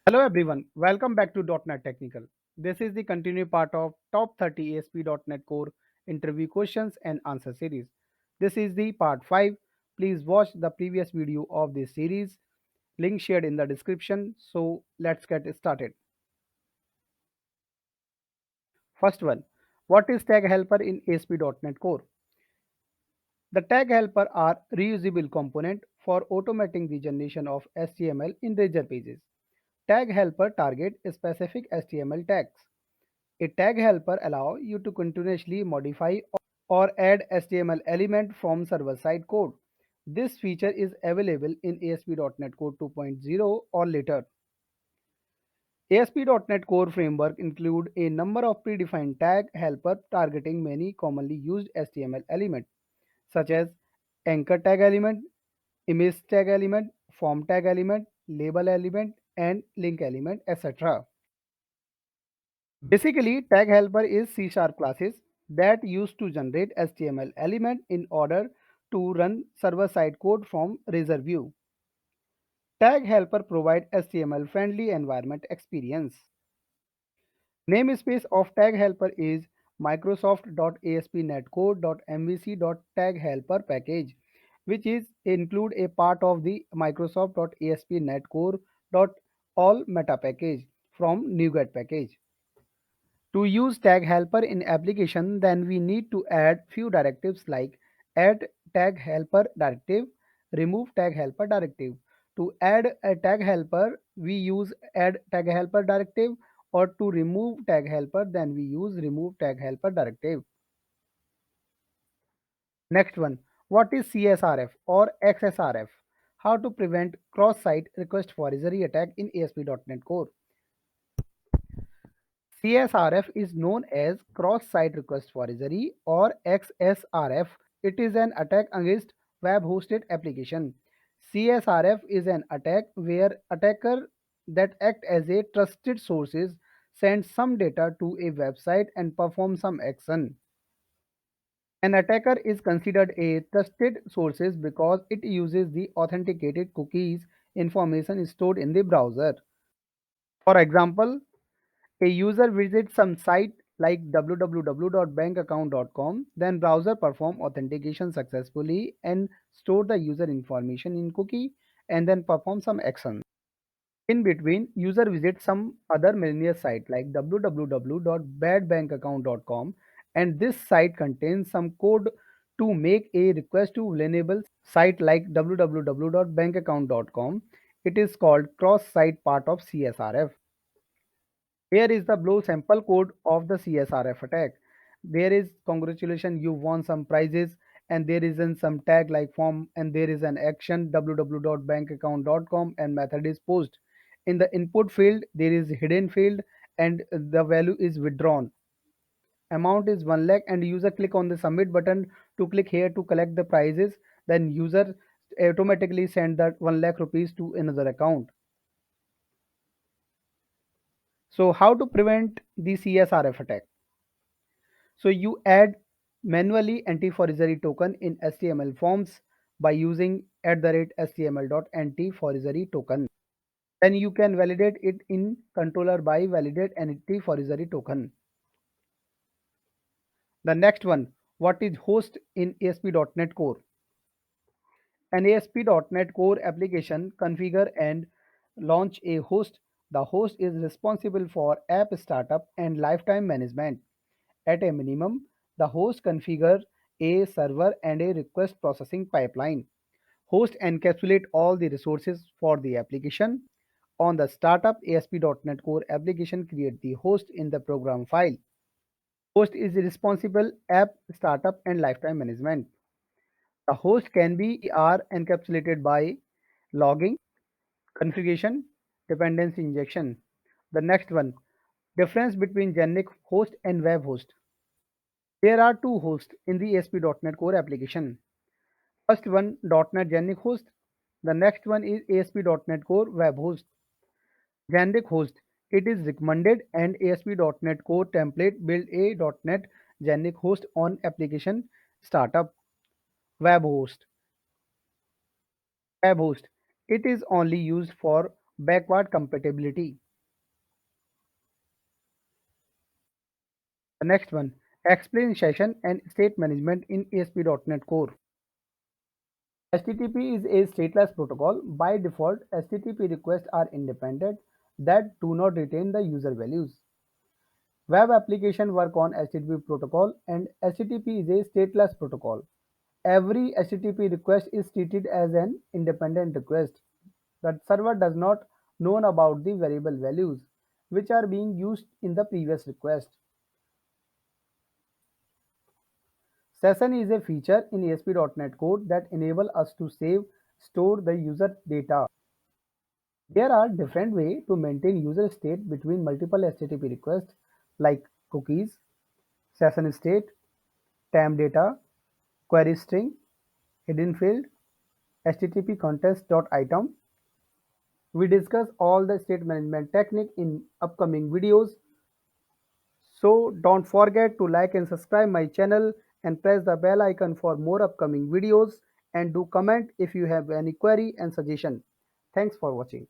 Hello everyone, welcome back to .NET Technical. This is the continued part of Top 30 ASP.NET Core Interview Questions and Answer series. This is the part 5. Please watch the previous video of this series. Link shared in the description. So let's get started. First one, what is Tag Helper in ASP.NET Core? The tag helper are reusable component for automating the generation of HTML in user pages. Tag helper target specific HTML tags. A tag helper allows you to continuously modify or add HTML element from server-side code. This feature is available in ASP.NET Core 2.0 or later. ASP.NET Core framework include a number of predefined tag helper targeting many commonly used HTML elements such as anchor tag element, image tag element, form tag element, label element, and link element, etc. Basically, tag helper is C# classes that used to generate HTML element in order to run server-side code from Razor View. Tag helper provide HTML-friendly environment experience. Namespace of tag helper is Microsoft.ASP.NetCore.MVC.TagHelper package, which is include a part of the Microsoft.ASP.NetCore.all meta package from NuGet package. To use tag helper in application, then we need to add few directives like add tag helper directive, remove tag helper directive. To add a tag helper, we use add tag helper directive, or to remove tag helper, then we use remove tag helper directive. Next one, what is CSRF or XSRF? How to prevent cross-site request forgery attack in ASP.NET Core. CSRF is known as Cross-Site Request Forgery or XSRF. It is an attack against web-hosted application. CSRF is an attack where attacker that act as a trusted sources send some data to a website and perform some action. An attacker is considered a trusted sources because it uses the authenticated cookies information stored in the browser. For example, a user visits some site like www.bankaccount.com, then browser perform authentication successfully and store the user information in cookie and then perform some action. In between, user visits some other malicious site like www.badbankaccount.com, and this site contains some code to make a request to vulnerable site like www.bankaccount.com. It is called cross-site part of CSRF. Here is the blue sample code of the CSRF attack. There is congratulations, you won some prizes, and there is some tag like form, and there is an action www.bankaccount.com and method is post. In the input field, there is hidden field and the value is withdrawn. Amount is 1 lakh and user click on the submit button to click here to collect the prizes. Then user automatically send that 1 lakh rupees to another account. So how to prevent the CSRF attack? So you add manually anti-forgery token in HTML forms by using @html.anti-forgery token. Then you can validate it in controller by validate anti-forgery token. The next one, what is host in ASP.NET Core? An ASP.NET Core application configure and launch a host. The host is responsible for app startup and lifetime management. At a minimum, the host configures a server and a request processing pipeline. Host encapsulate all the resources for the application. On the startup, ASP.NET Core application create the host in the program file. Host is responsible app startup and lifetime management. The host can be are encapsulated by logging, configuration, dependency injection. The next one, difference between generic host and web host. There are two hosts in the ASP.NET Core application. First one, .NET Generic Host. The next one is ASP.NET Core Web Host. Generic Host. It is recommended and ASP.NET Core template build a .NET Generic Host on application startup. Web Host. Web Host. It is only used for Backward compatibility. The next one, explain session and state management in ASP.NET Core. HTTP is a stateless protocol. By default, HTTP requests are independent that do not retain the user values. Web applications work on HTTP protocol and HTTP is a stateless protocol. Every HTTP request is treated as an independent request. The server does not know about the variable values which are being used in the previous request. Session is a feature in ASP.NET Core that enable us to save, store the user data. There are different ways to maintain user state between multiple HTTP requests like cookies, session state, time data, query string, hidden field, HTTP context.item. We discuss all the state management technique in upcoming videos. So don't forget to like and subscribe my channel and press the bell icon for more upcoming videos and do comment if you have any query and suggestion. Thanks for watching.